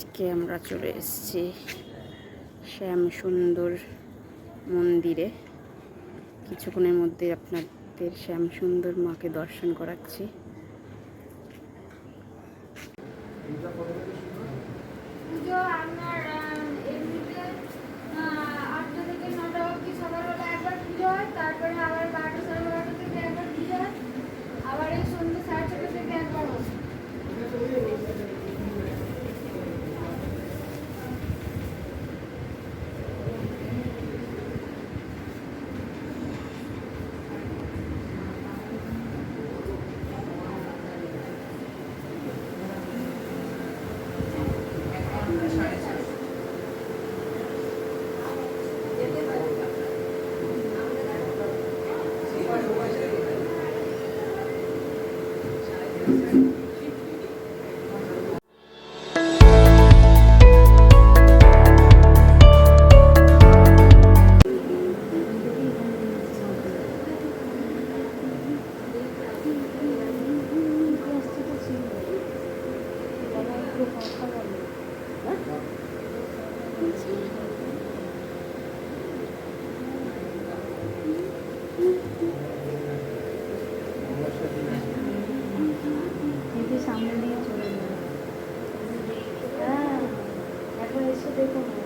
আজকে আমরা চলে এসেছি শ্যাম সুন্দর মন্দিরে। কিছুক্ষণের মধ্যে আপনাদের শ্যাম সুন্দর মাকে দর্শন করাচ্ছি। পুজো আপনার এমনিতে 8টা থেকে 9টা অবধি সকালবেলা একবার পুজো হয়, তারপরে আবার 12টা সাড়ে 12টা থেকে একবার পুজো হয়, আবার এই সন্ধ্যে 6:30 থেকে একবার হয়। সামনে দিয়ে চলে যাবে। হ্যাঁ, একবার এসে দেখো না।